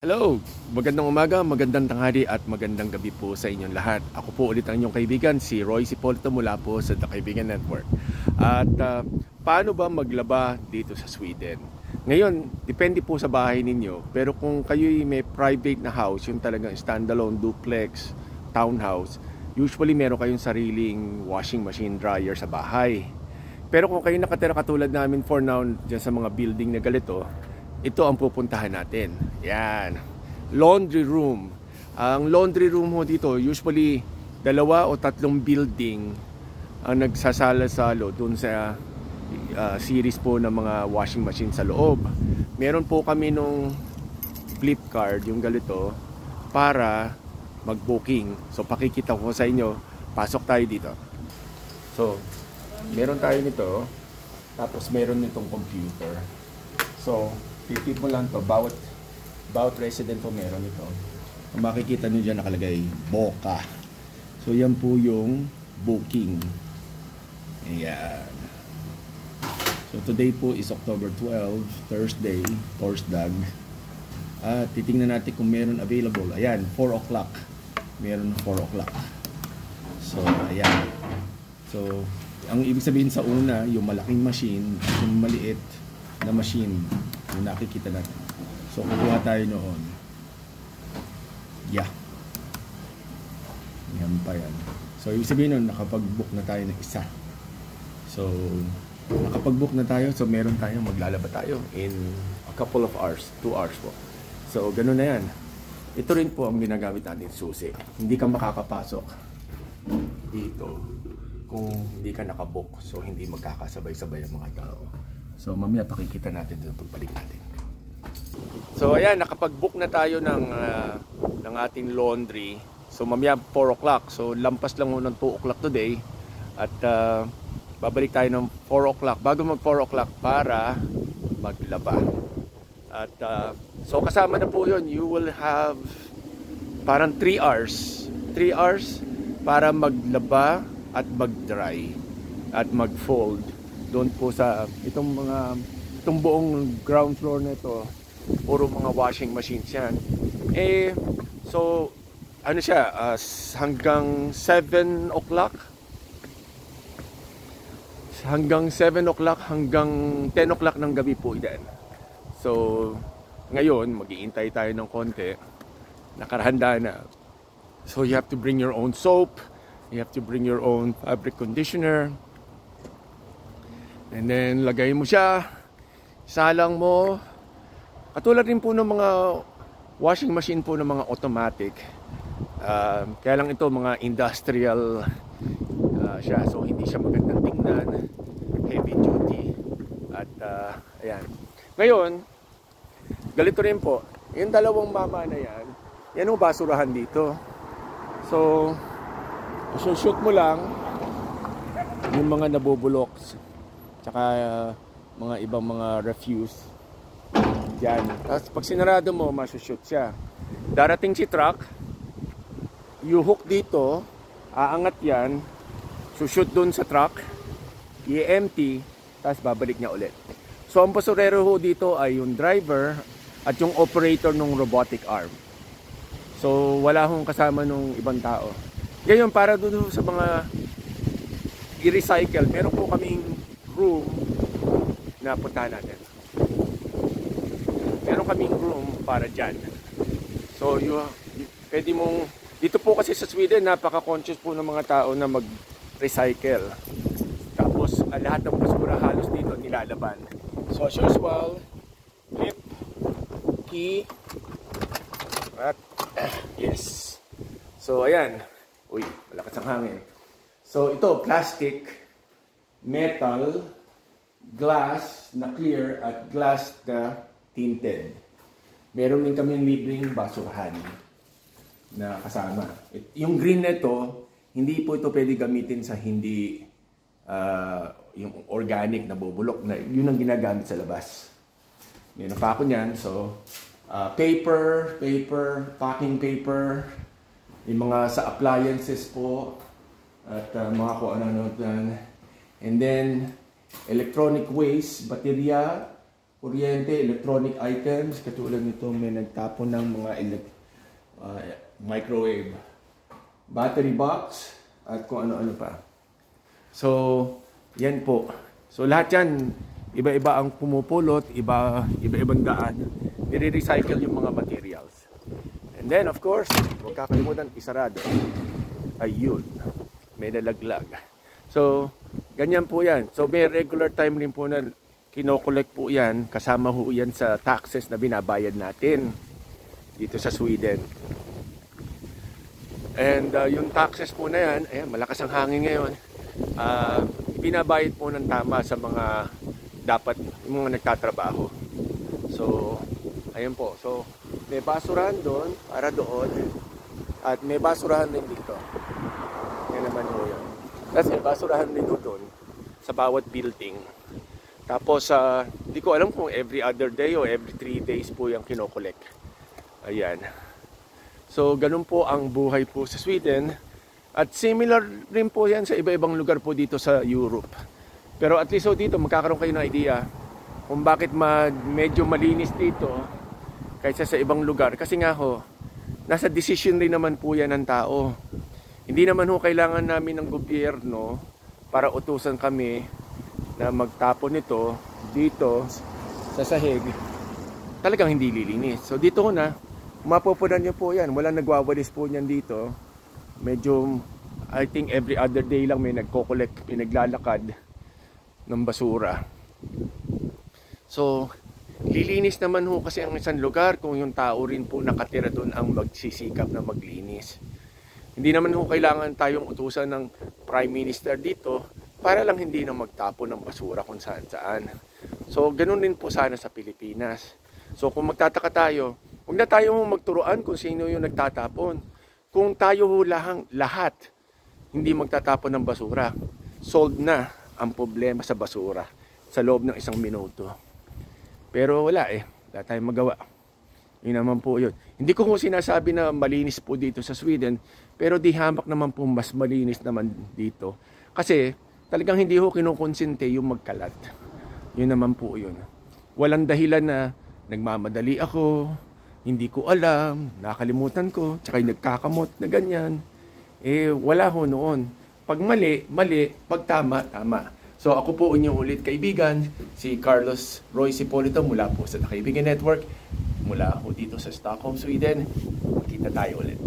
Hello! Magandang umaga, magandang tanghali at magandang gabi po sa inyong lahat. Ako po ulit ang inyong kaibigan, si Roy Cipolito mula po sa The Kaibigan Network. At paano ba maglaba dito sa Sweden? Ngayon, depende po sa bahay ninyo. Pero kung kayo'y may private na house, yung talagang standalone duplex, townhouse, usually meron kayong sariling washing machine dryer sa bahay. Pero kung kayo nakatira katulad namin for now dyan sa mga building na galito, ito ang pupuntahan natin. Yan. Laundry room. Ang laundry room ho dito, usually 2 o 3 building ang nagsasalo-salo dun sa series po ng mga washing machine sa loob. Meron po kami nung flip card, yung galito, para mag-booking. So pakikita ko sa inyo. Pasok tayo dito. So, meron tayo nito. Tapos meron nitong computer. So, titip mo lang to, bawat resident po meron ito. Kung makikita nyo dyan nakalagay, Boka. So yan po yung booking. Ayan. So today po is October 12, Thursday, Torsdag. At titingnan natin kung meron available. Ayan, 4 o'clock. Meron 4 o'clock. So ayan. So ang ibig sabihin sa una, yung malaking machine, yung maliit na machine yung nakikita natin. So kukuha tayo noon. Yeah. Yan pa yan. So ibig sabihin nun, nakapag-book na tayo ng isa. So nakapag-book na tayo, so meron tayong maglalaba tayo in a couple of hours, 2 hours po. So ganun na yan. Ito rin po ang ginagamit natin susi. Hindi ka makakapasok dito kung hindi ka nakabook. So hindi magkakasabay-sabay ang mga tao. So mamaya pakikita natin dito pagbalik natin. So ayan, nakapag-book na tayo ng ating laundry. So mamaya 4 o'clock. So lampas lang ng 2 o'clock today. At babalik tayo ng 4 o'clock. Bago mag 4 o'clock para maglaba. At so kasama na po yun. You will have parang 3 hours. 3 hours para maglaba at mag-dry. At mag-fold. Doon po sa itong buong ground floor nito, puro mga washing machines yan. So ano siya, hanggang 7 o'clock hanggang 7 o'clock hanggang 10 o'clock ng gabi po yan. So ngayon mag-iintay tayo ng konti, nakarahanda na. So you have to bring your own soap, you have to bring your own fabric conditioner. And then, lagay mo siya, salang mo. Katulad rin po ng mga washing machine po ng mga automatic. Kaya lang ito, mga industrial siya. So, hindi siya magandang tingnan. Heavy duty. At, ayan. Ngayon, galito rin po. Yung dalawang mama na yan, yan ang basurahan dito. So, shoot mo lang yung mga nabubulok. Tsaka mga ibang mga refuse. Yan. Tapos pag sinarado mo, masushoot siya. Darating si truck, you hook dito, aangat yan, sushoot dun sa truck, i-empty, tapos babalik niya ulit. So ang basurero ho dito ay yung driver at yung operator ng robotic arm. So wala hong kasama nung ibang tao. Ngayon, para dun sa mga i-recycle, meron po kaming room na puntahan natin. Meron kaming room para dyan. So pwede mong, dito po kasi sa Sweden, napaka-conscious po ng mga tao na mag-recycle. Tapos lahat ng basura halos dito nilalaban. So as usual, flip, key, at yes. So ayan. Uy, malakas ang hangin. So ito, plastic, metal, glass na clear at glass na tinted. Meron din kami libreng basurahan na kasama. Yung green na ito, hindi po ito pwede gamitin sa hindi yung organic na bubulok. Yun ang ginagamit sa labas. Meron pa ako niyan. So, paper, packing paper, yung mga sa appliances po, at mga kung ano-ano. And then, electronic waste, baterya, kuryente, electronic items, katulad nito may nagtapon ng mga microwave, battery box, at kung ano-ano pa. So, yan po. So, lahat yan, iba-iba ang pumupulot, iba-ibang daan. I-recycle yung mga materials. And then, of course, huwag kakalimutan, isarado. Ayun, may nalaglag. So, ganyan po yan. So, may regular time rin po na kinokollect po yan, kasama ho yan sa taxes na binabayad natin dito sa Sweden. And yung taxes po na yan, ayan, malakas ang hangin ngayon, binabayad po ng tama sa mga dapat, yung mga nagtatrabaho. So, ayan po. So, may basurahan doon, para doon, at may basurahan din dito. Yan naman po yun. Tapos may basurahan din doon sa bawat building. Tapos, hindi ko alam kung every other day o every 3 days po yung kinokolek. Ayan. So, ganun po ang buhay po sa Sweden. At similar rin po yan sa iba-ibang lugar po dito sa Europe. Pero at least dito, magkakaroon kayo ng idea kung bakit medyo malinis dito kaysa sa ibang lugar. Kasi nga ho, nasa decision rin naman po yan ng tao. Hindi naman ho kailangan namin ng gobyerno para utusan kami na magtapon nito dito sa sahig. Talagang hindi lilinis. So dito na, mapupunan nyo po yan. Walang nagwawalis po niyan dito. Medyo, I think every other day lang may nagko-collect, may naglalakad ng basura. So, lilinis naman ho kasi ang isang lugar kung yung tao rin po nakatira doon ang magsisikap na maglinis. Hindi naman ho kailangan tayong utusan ng Prime Minister dito para lang hindi na magtapon ng basura kung saan-saan. So, ganun din po sana sa Pilipinas. So, kung magtataka tayo, huwag na tayo magturuan kung sino yung nagtatapon. Kung tayo lahat hindi magtatapon ng basura, solved na ang problema sa basura sa loob ng 1 minuto. Pero wala wala tayong magawa. Yun naman po yun. Hindi ko sinasabi na malinis po dito sa Sweden, pero di hamak naman po mas malinis naman dito. Kasi talagang hindi ho kinukonsente yung magkalat. Yun naman po yun. Walang dahilan na nagmamadali ako, hindi ko alam, nakalimutan ko, tsaka yung nagkakamot na ganyan. Wala ho noon. Pag mali, mali. Pag tama, tama. So ako po inyong ulit kaibigan, si Carlos Roy Cipolito mula po sa The Kaibigan Network, mula po dito sa Stockholm, Sweden. Magkita tayo ulit.